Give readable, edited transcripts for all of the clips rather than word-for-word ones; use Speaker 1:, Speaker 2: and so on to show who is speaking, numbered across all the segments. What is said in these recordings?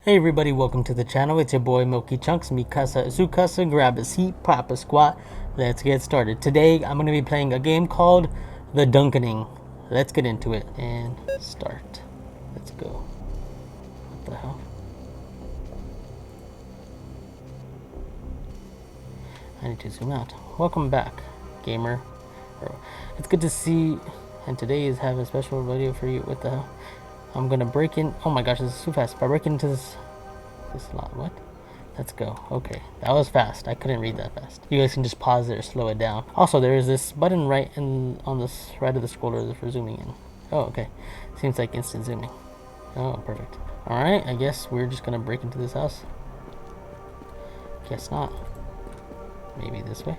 Speaker 1: Hey everybody, welcome to the channel. It's your boy Milky Chunks, Mikasa Sukasa, grab a seat, pop a squat. Let's get started. Today I'm going to be playing a game called the Dunkening. Let's get into it and start. Let's go. What the hell? I need to zoom out. Welcome back, gamer. It's good to see, and today is having a special video for you. What the hell? I'm gonna break in. Oh my gosh, this is too fast. By breaking into this lot. What? Let's go. Okay, that was fast. I couldn't read that fast. You guys can just pause it or slow it down. Also, there is this button right on this right of the scroller for zooming in. Oh, okay. Seems like instant zooming. Oh, perfect. All right, I guess we're just gonna break into this house. Guess not. Maybe this way.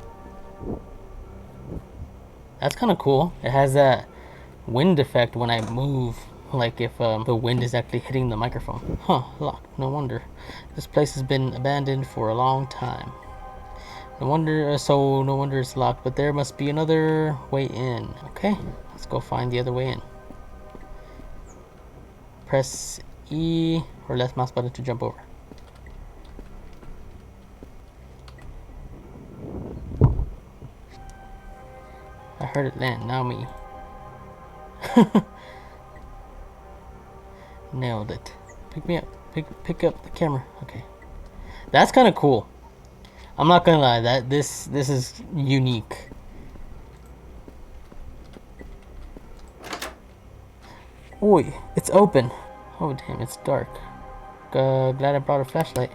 Speaker 1: That's kind of cool. It has that wind effect when I move. Like if the wind is actually hitting the microphone. Huh, locked. No wonder. This place has been abandoned for a long time. No wonder it's locked, but there must be another way in. Okay, let's go find the other way in. Press E or left mouse button to jump over. I heard it land, now me. Nailed it. Pick me up. Pick up the camera. Okay. That's kind of cool. I'm not gonna lie, that this is unique. Oi, it's open. Oh damn, it's dark. Glad I brought a flashlight.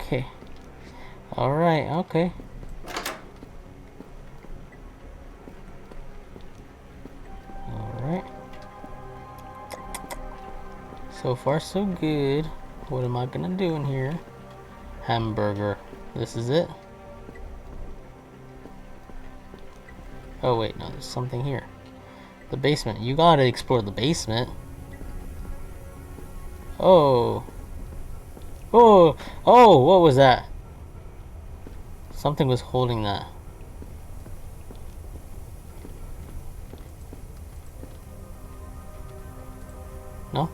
Speaker 1: Okay. Alright, okay. So far so good. What am I gonna do in here? Hamburger. This is it? Oh wait, no, there's something here. The basement. You gotta explore the basement. Oh. Oh! Oh! What was that? Something was holding that. No?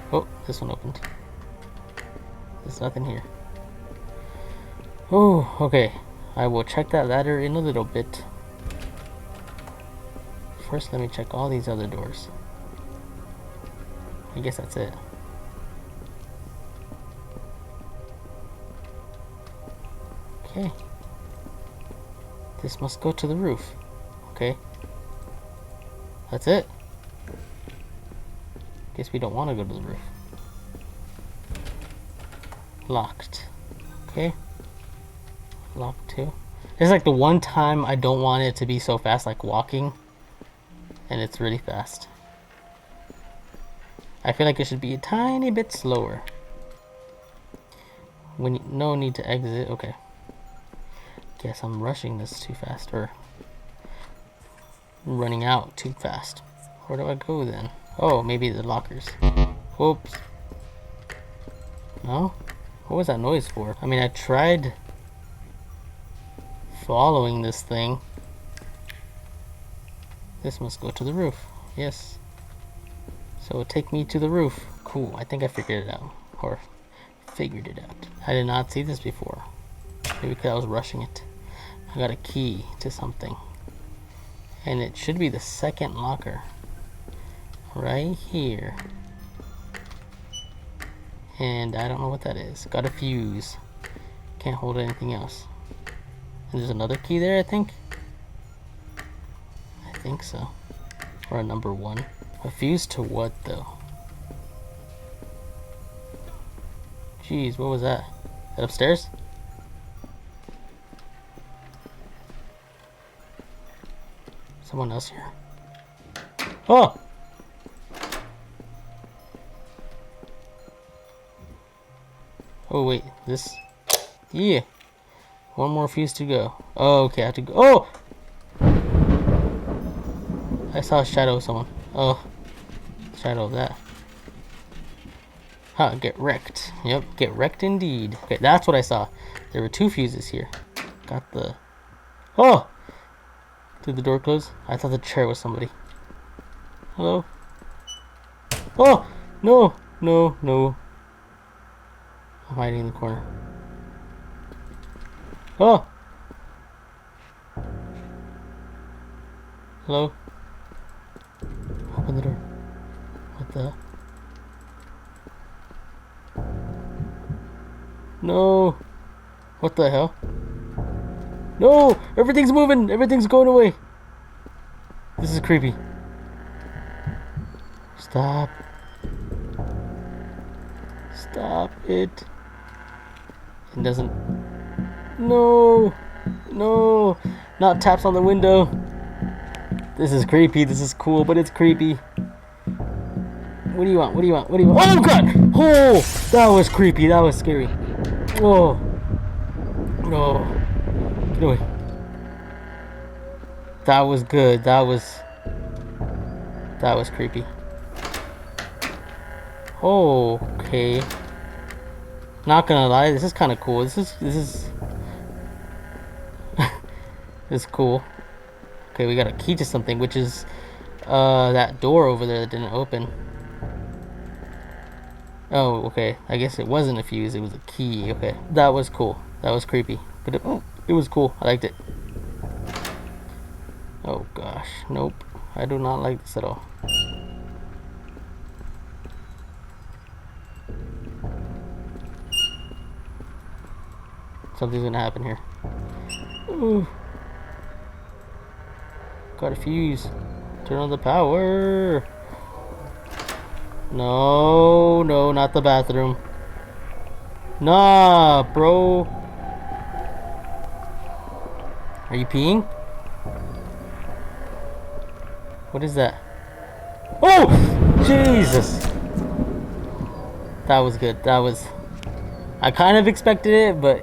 Speaker 1: Oh, this one opened. There's nothing here. Oh, okay. I will check that ladder in a little bit. First, let me check all these other doors. I guess that's it. Okay. This must go to the roof. Okay. That's it. Guess we don't want to go to the roof. Locked. Okay. Locked too. It's like the one time I don't want it to be so fast, like walking. And it's really fast. I feel like it should be a tiny bit slower. No need to exit. Okay. Guess I'm rushing this too fast, or running out too fast. Where do I go then? Oh, maybe the lockers. Oops. No? What was that noise for? I mean, I tried following this thing. This must go to the roof. Yes. So take me to the roof. Cool. I think I figured it out. Or figured it out. I did not see this before. Maybe because I was rushing it. I got a key to something. And it should be the second locker. Right here. And I don't know what that is. Got a fuse. Can't hold anything else. And there's another key there, I think. I think so. Or a number 1. A fuse to what though? Jeez, what was that? Is that upstairs? Someone else here. Oh! Oh wait, this, yeah, one more fuse to go. Oh, okay, I have to go. Oh, I saw a shadow of someone. Oh, shadow of that. Huh, get wrecked. Yep, get wrecked indeed. Okay, that's what I saw. There were 2 fuses here. Got the, oh, Did the door close? I thought the chair was somebody. Hello? Oh! No! No, no. I'm hiding in the corner. Oh! Hello? Open the door. What the? No! What the hell? No! Everything's moving! Everything's going away! This is creepy. Stop. Stop it. It doesn't... No! No! Not taps on the window. This is creepy. This is cool, but it's creepy. What do you want? What do you want? What do you want? Oh god! Oh! That was creepy. That was scary. Oh. No. Get away. That was good. That was creepy. Oh, okay. Not gonna lie, this is kind of cool. This is this is cool. Okay, we got a key to something, which is that door over there that didn't open. Oh, okay. I guess it wasn't a fuse, it was a key. Okay, that was cool. That was creepy, but it was cool. I liked it. Oh gosh, nope. I do not like this at all. Something's gonna happen here. Ooh. Got a fuse. Turn on the power. No, no, not the bathroom. Nah, bro. Are you peeing? What is that? Oh! Jesus! That was good. That was... I kind of expected it, but...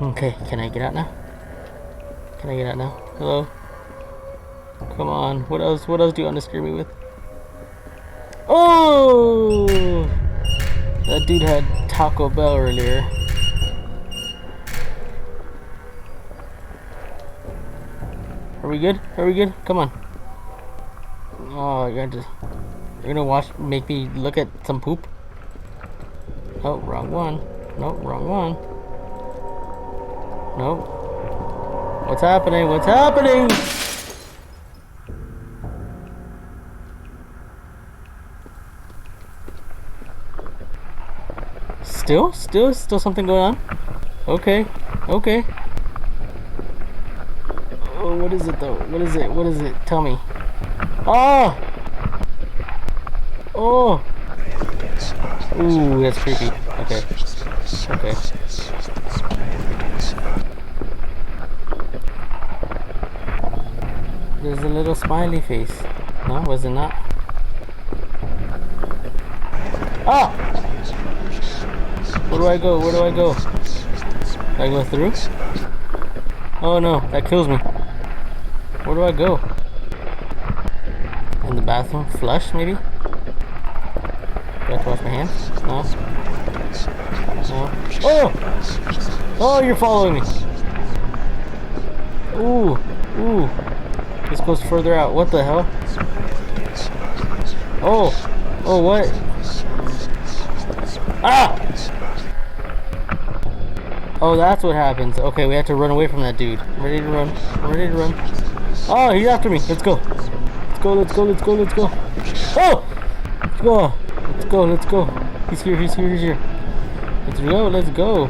Speaker 1: Okay, can I get out now? Can I get out now? Hello? Come on. What else do you want to scare me with? Oh! That dude had Taco Bell earlier. Are we good? Are we good? Come on. Oh, you're gonna make me look at some poop? Oh, wrong one. Nope, wrong one. Nope. What's happening? What's happening? Still something going on? Okay. Okay. Oh, what is it though? What is it? What is it? Tell me. Oh! Oh! Ooh, that's creepy. Okay. Okay. There's a little smiley face. No, was it not? Ah! Where do I go? Where do I go? Do I go through? Oh no, that kills me. Where do I go? In the bathroom? Flush, maybe? Do I have to wash my hands? No? No? Oh! Oh, you're following me! Ooh! Ooh! This goes further out. What the hell? Oh! Oh, what? Ah! Oh, that's what happens. Okay, we have to run away from that dude. I'm ready to run. I'm ready to run. Oh, he's after me. Let's go. Let's go, let's go, let's go, let's go. Oh! Let's go. Let's go, let's go. He's here, he's here, he's here. Let's go, let's go.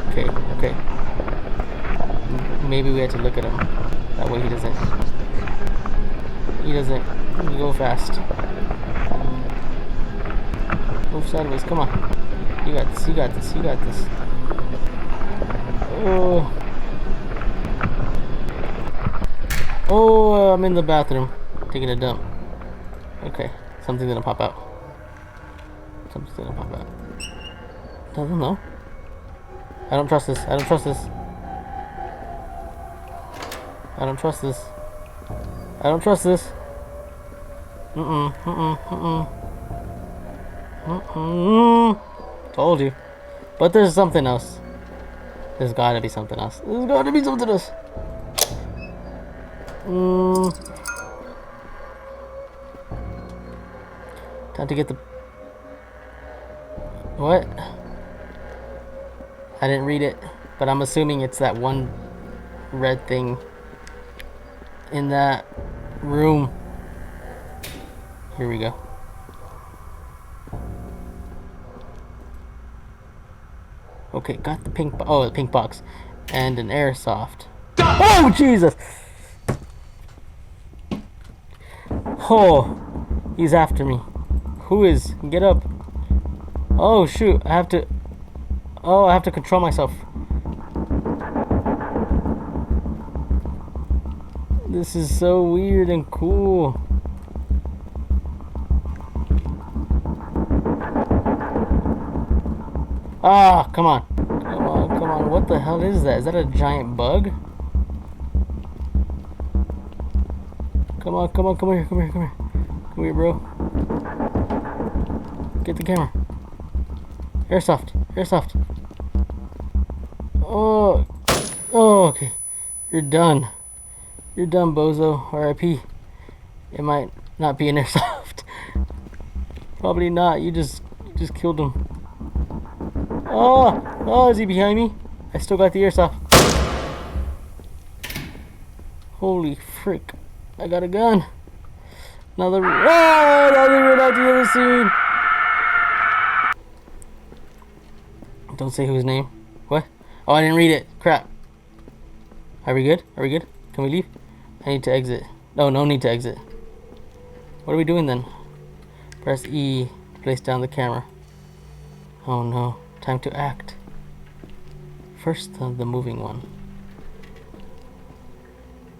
Speaker 1: Okay, okay. Maybe we have to look at him. That way he doesn't go fast. Move sideways, come on. You got this, you got this, you got this. Oh. Oh, I'm in the bathroom. Taking a dump. Okay, something's gonna pop out. Something's gonna pop out. Doesn't know. I don't trust this. I don't trust this. I don't trust this. I don't trust this. Told you. But there's something else. There's gotta be something else. There's gotta be something else. Time to get the... What? I didn't read it, but I'm assuming it's that one red thing in that room. Here we go. Okay, got the pink the pink box and an airsoft. Oh Jesus! Oh, he's after me. Who is? Get up. Oh shoot, I have to control myself. This is so weird and cool. Ah, come on. Come on, come on. What the hell is that? Is that a giant bug? Come on, come on, come here, come here, come here. Come here, bro. Get the camera. Airsoft, airsoft. Oh, oh, okay. You're done. You're done, bozo. R.I.P. It might not be an airsoft. Probably not. You just killed him. Oh, oh, is he behind me? I still got the airsoft. Holy frick. I got a gun. Another red I've ever seen. Don't say whose name. What? Oh, I didn't read it. Crap. Are we good? Are we good? Can we leave? I need to exit. No need to exit. What are we doing then? Press E to place down the camera. Oh no. Time to act. First, the moving one.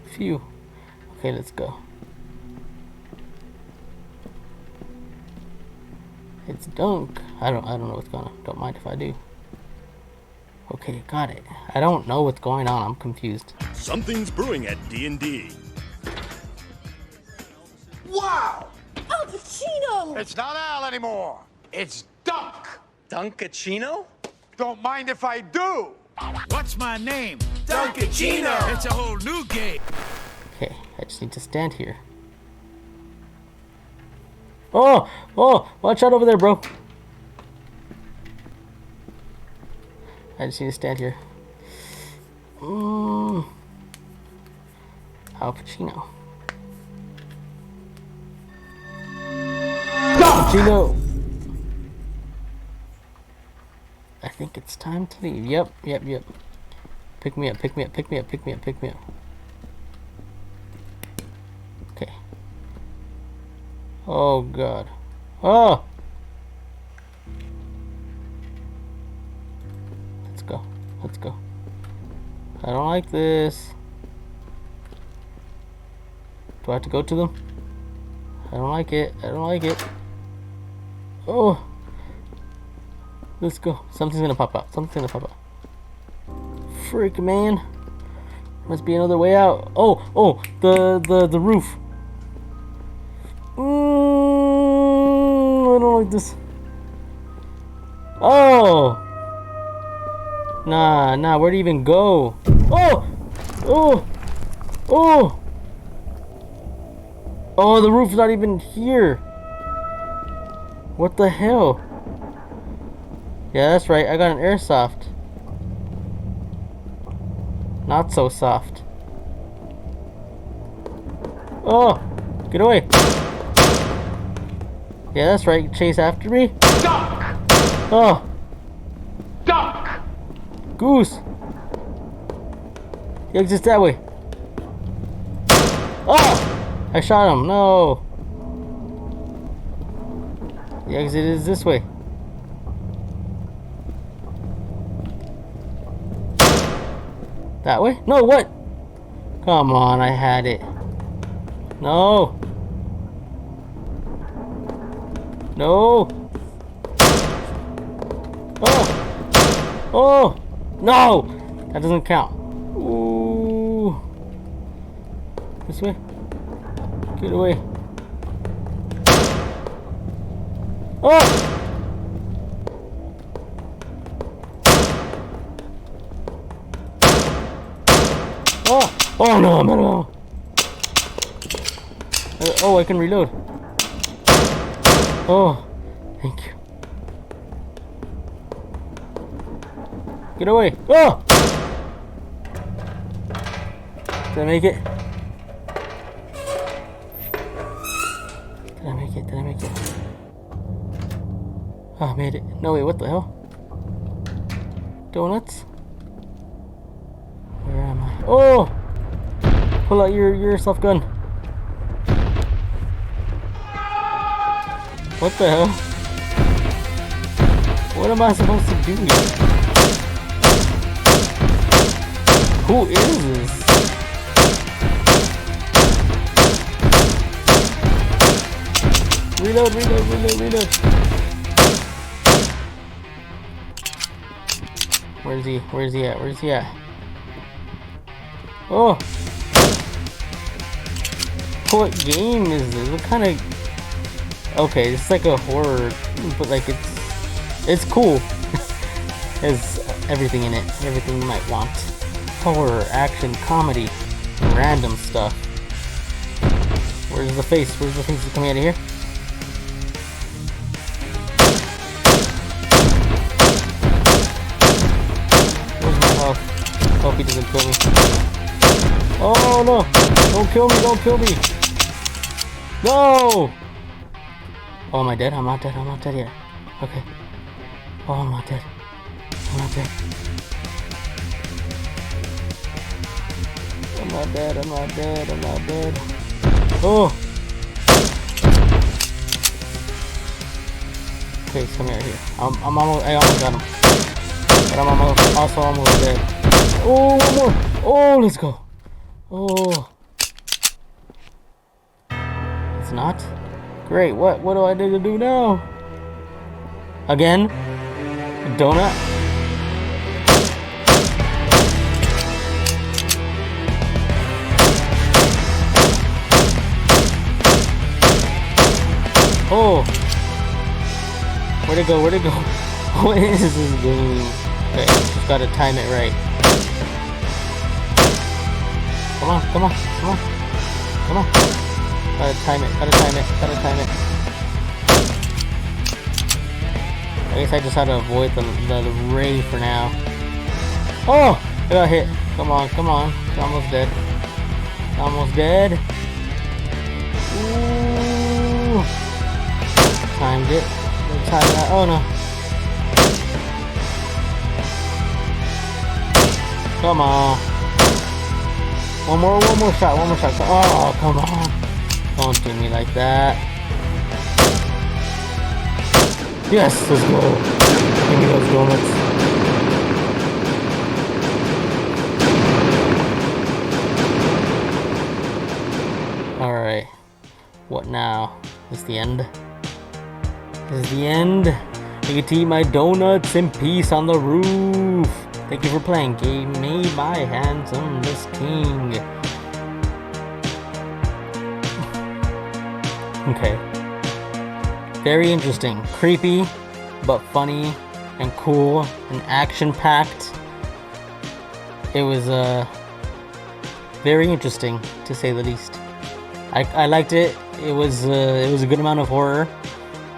Speaker 1: Phew. Okay, let's go. It's Dunk. I don't know what's going on. Don't mind if I do. Okay, got it. I don't know what's going on. I'm confused.
Speaker 2: Something's brewing at D&D.
Speaker 3: Wow!
Speaker 4: Al Pacino!
Speaker 3: It's not Al anymore. It's Dunk.
Speaker 5: Dunkaccino?
Speaker 3: Don't mind if I do.
Speaker 6: What's my name?
Speaker 5: Dunkaccino!
Speaker 6: It's a whole new game.
Speaker 1: Okay, I just need to stand here. Oh! Oh! Watch out over there, bro. I just need to stand here. Al Pacino. Pacino! I think it's time to leave. Yep. Pick me up, pick me up, pick me up, pick me up, pick me up. Okay. Oh god. Oh! Let's go. Let's go. I don't like this. Do I have to go to them? I don't like it. I don't like it. Oh! Let's go. Something's gonna pop out. Something's gonna pop out. Frick, man. Must be another way out. Oh, the roof. I don't like this. Oh. Nah. Where'd he even go? Oh. Oh, the roof's not even here. What the hell? Yeah, that's right. I got an airsoft. Not so soft. Oh! Get away! Yeah, that's right. Chase after me.
Speaker 3: Dunk!
Speaker 1: Oh!
Speaker 3: Dunk!
Speaker 1: Goose! The exit's that way. Oh! I shot him. No! The exit is this way. That way? No, what? Come on, I had it. No. No. Oh, no. That doesn't count. Ooh. This way. Get away. Oh. Oh no, I'm out of ammo. Oh, I can reload. Oh, thank you. Get away. Oh! Did I make it? Did I make it? Did I make it? Oh, I made it. No, wait, what the hell? Donuts? Where am I? Oh! Pull out your self gun. What the hell? What am I supposed to do? Who is this? Reload, reload, reload, reload. Where's he? Where's he at? Where's he at? Oh! What game is this? What kind of... Okay, it's like a horror, but like it's cool. There's everything in it, everything you might want. Horror, action, comedy, random stuff. Where's the face? Where's the face coming out of here? Where's my health? Hope he doesn't kill me. Oh no! Don't kill me! Don't kill me! No! Oh, am I dead? I'm not dead. I'm not dead yet. Okay. Oh, I'm not dead. I'm not dead. I'm not dead. I'm not dead. I'm not dead. Oh! Okay, come here. I'm almost. I almost got him. But I'm also almost dead. Oh, one more. Oh, let's go. Oh. It's not? Great, what do I need to do now? Again? Donut? Oh! Where'd it go? Where'd it go? What is this game? Okay, just gotta time it right. Come on, come on, come on. Come on. Gotta time it, gotta time it, gotta time it. I guess I just had to avoid the ray for now. Oh! I got hit. Come on, come on. It's almost dead. Almost dead. Ooh. Timed it. Timed that. Oh no. Come on. One more shot, one more shot. Oh, come on. Don't do me like that. Yes, let's go. Give me those donuts. Alright. What now? Is this the end? This is the end. You get to eat my donuts in peace on the roof. Thank you for playing. Game made by handsomest king. Okay. Very interesting. Creepy, but funny and cool and action-packed. It was very interesting, to say the least. I liked it. It was a good amount of horror,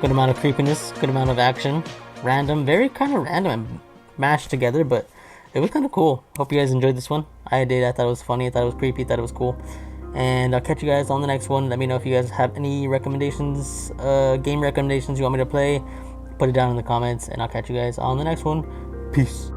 Speaker 1: good amount of creepiness, good amount of action. Random, very kind of random and mashed together, but it was kind of cool. Hope you guys enjoyed this one. I did. I thought it was funny. I thought it was creepy. I thought it was cool. And I'll catch you guys on the next one. Let me know if you guys have any recommendations, game recommendations you want me to play. Put it down in the comments, and I'll catch you guys on the next one. Peace.